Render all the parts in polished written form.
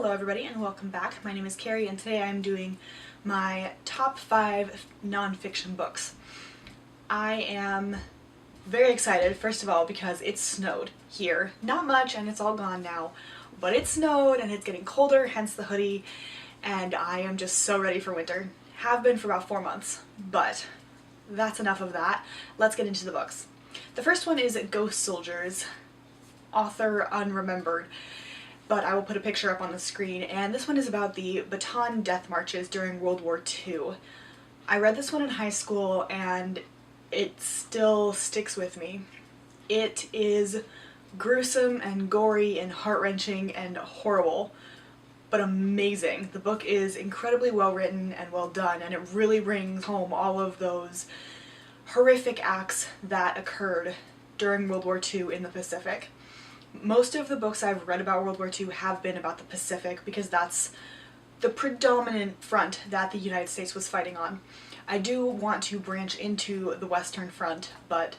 Hello everybody and welcome back. My name is Kari and today I'm doing my top 5 nonfiction books. I am very excited, first of all, because it snowed here. Not much and it's all gone now, but it snowed and it's getting colder, hence the hoodie, and I am just so ready for winter. Have been for about 4 months, but that's enough of that. Let's get into the books. The first one is Ghost Soldiers, author Unremembered. But I will put a picture up on the screen, and this one is about the Bataan death marches during World War II. I read this one in high school and it still sticks with me. It is gruesome and gory and heart-wrenching and horrible, but amazing. The book is incredibly well written and well done, and it really brings home all of those horrific acts that occurred during World War II in the Pacific. Most of the books I've read about World War II have been about the Pacific because that's the predominant front that the United States was fighting on. I do want to branch into the Western Front, but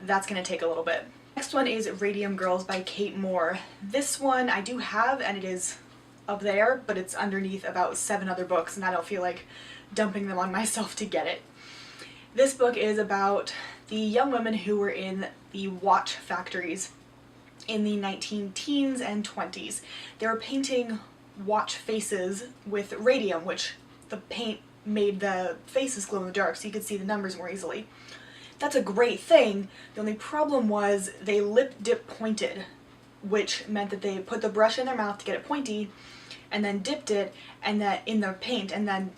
that's going to take a little bit. Next one is Rediem Girls by Kate Moore. This one I do have and it is up there, but it's underneath about 7 other books and I don't feel like dumping them on myself to get it. This book is about the young women who were in the watch factories in the 19-teens and 20s. They were painting watch faces with radium, which the paint made the faces glow in the dark so you could see the numbers more easily. That's a great thing. The only problem was they lip dip pointed, which meant that they put the brush in their mouth to get it pointy and then dipped it and then in the paint and then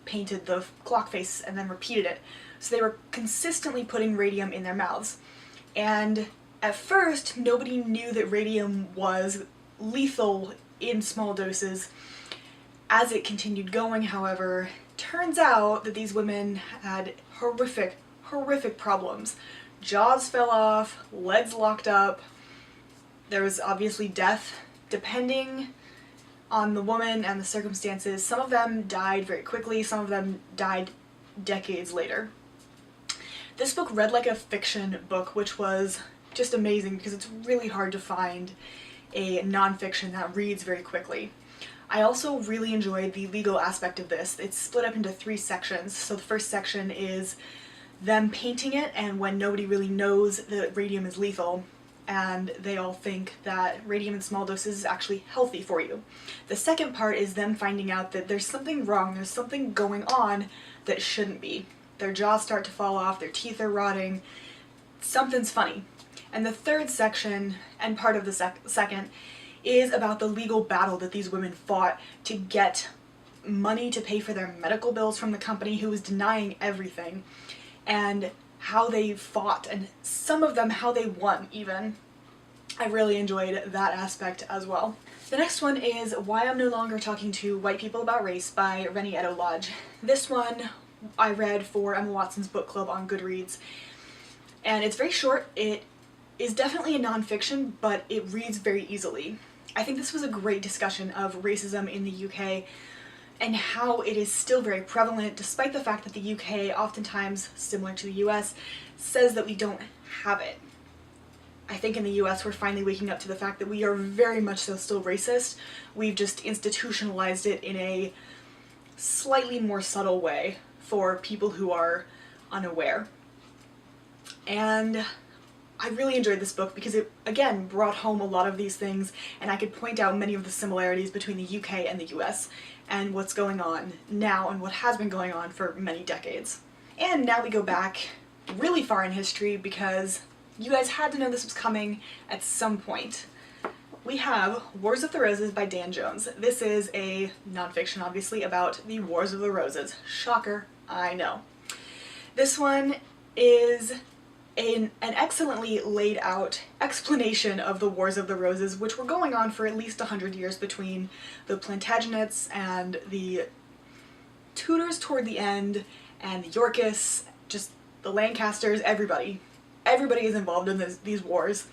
painted the clock face and then repeated it. So they were consistently putting radium in their mouths. And at first, nobody knew that radium was lethal in small doses. As it continued going, however, turns out that these women had horrific problems. Jaws fell off, legs locked up, there was obviously death, depending on the woman and the circumstances. Some of them died very quickly, some of them died decades later. This book read like a fiction book, which was just amazing because it's really hard to find a nonfiction that reads very quickly. I also really enjoyed the legal aspect of this. It's split up into 3 sections. So the first section is them painting it and when nobody really knows that radium is lethal and they all think that radium in small doses is actually healthy for you. The second part is them finding out that there's something wrong, there's something going on that shouldn't be. Their jaws start to fall off, their teeth are rotting, something's funny. And the third section, and part of the second, is about the legal battle that these women fought to get money to pay for their medical bills from the company who was denying everything, and how they fought, and some of them how they won even. I really enjoyed that aspect as well. The next one is Why I'm No Longer Talking to White People About Race by Rennie Edo-Lodge. This one I read for Emma Watson's book club on Goodreads, and it's very short. It is definitely a nonfiction, but it reads very easily. I think this was a great discussion of racism in the UK and how it is still very prevalent, despite the fact that the UK, oftentimes similar to the US, says that we don't have it. I think in the US we're finally waking up to the fact that we are very much so still racist. We've just institutionalized it in a slightly more subtle way for people who are unaware. And I really enjoyed this book because it, again, brought home a lot of these things, and I could point out many of the similarities between the UK and the US and what's going on now and what has been going on for many decades. And now we go back really far in history because you guys had to know this was coming at some point. We have Wars of the Roses by Dan Jones. This is a nonfiction, obviously, about the Wars of the Roses. Shocker, I know. This one is an excellently laid out explanation of the Wars of the Roses, which were going on for at least 100 years between the Plantagenets and the Tudors toward the end, and the Yorkists, just the Lancasters, everybody. Everybody is involved in these wars,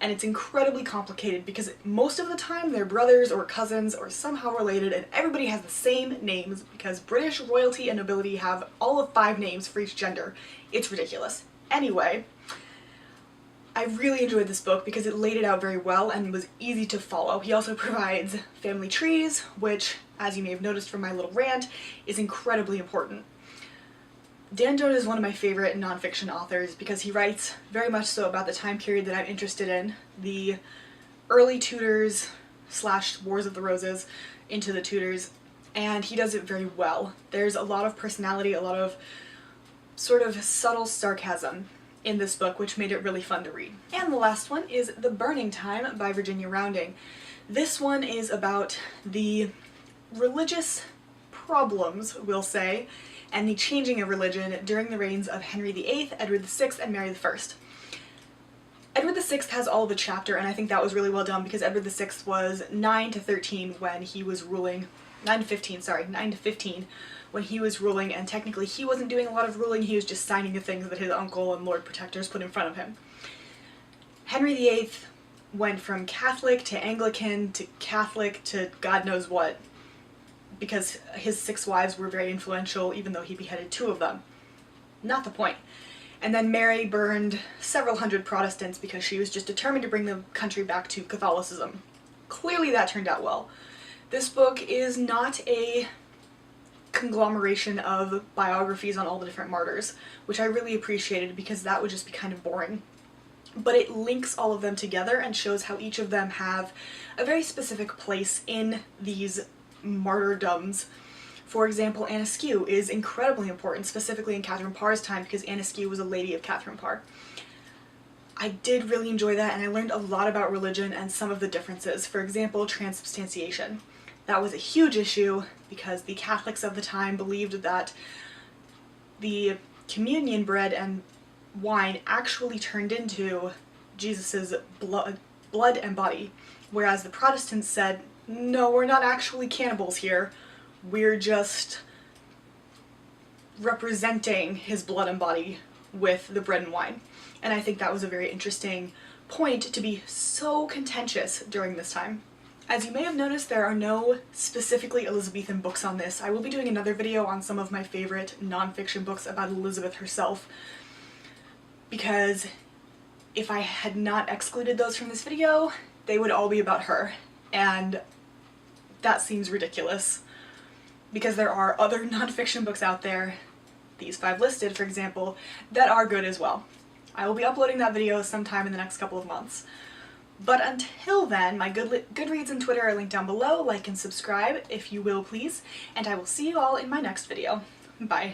and it's incredibly complicated because most of the time they're brothers or cousins or somehow related, and everybody has the same names because British royalty and nobility have all of 5 names for each gender. It's ridiculous. Anyway, I really enjoyed this book because it laid it out very well and was easy to follow. He also provides family trees, which, as you may have noticed from my little rant, is incredibly important. Dan Jones is one of my favorite nonfiction authors because he writes very much so about the time period that I'm interested in, the early Tudors / Wars of the Roses into the Tudors, and he does it very well. There's a lot of personality, a lot of sort of subtle sarcasm in this book, which made it really fun to read. And the last one is The Burning Time by Virginia Rounding. This one is about the religious problems, we'll say, and the changing of religion during the reigns of Henry VIII, Edward VI, and Mary I. Edward VI has all of the chapter, and I think that was really well done because Edward VI was 9 to 13 when he was ruling, 9 to 15 when he was ruling, and technically he wasn't doing a lot of ruling, he was just signing the things that his uncle and Lord Protectors put in front of him. Henry VIII went from Catholic to Anglican to Catholic to God knows what, because his 6 wives were very influential even though he beheaded 2 of them. Not the point. And then Mary burned several hundred Protestants because she was just determined to bring the country back to Catholicism. Clearly that turned out well. This book is not a conglomeration of biographies on all the different martyrs, which I really appreciated because that would just be kind of boring. But it links all of them together and shows how each of them have a very specific place in these martyrdoms. For example, Anne Askew is incredibly important, specifically in Catherine Parr's time, because Anne Askew was a lady of Catherine Parr. I did really enjoy that, and I learned a lot about religion and some of the differences. For example, transubstantiation. That was a huge issue because the Catholics of the time believed that the communion bread and wine actually turned into Jesus's blood and body, whereas the Protestants said, no, we're not actually cannibals here. We're just representing his blood and body with the bread and wine. And I think that was a very interesting point to be so contentious during this time. As you may have noticed, there are no specifically Elizabethan books on this. I will be doing another video on some of my favorite nonfiction books about Elizabeth herself, because if I had not excluded those from this video, they would all be about her, and that seems ridiculous. Because there are other nonfiction books out there, these 5 listed for example, that are good as well. I will be uploading that video sometime in the next couple of months. But until then, my Goodreads and Twitter are linked down below. Like and subscribe if you will please, and I will see you all in my next video. Bye.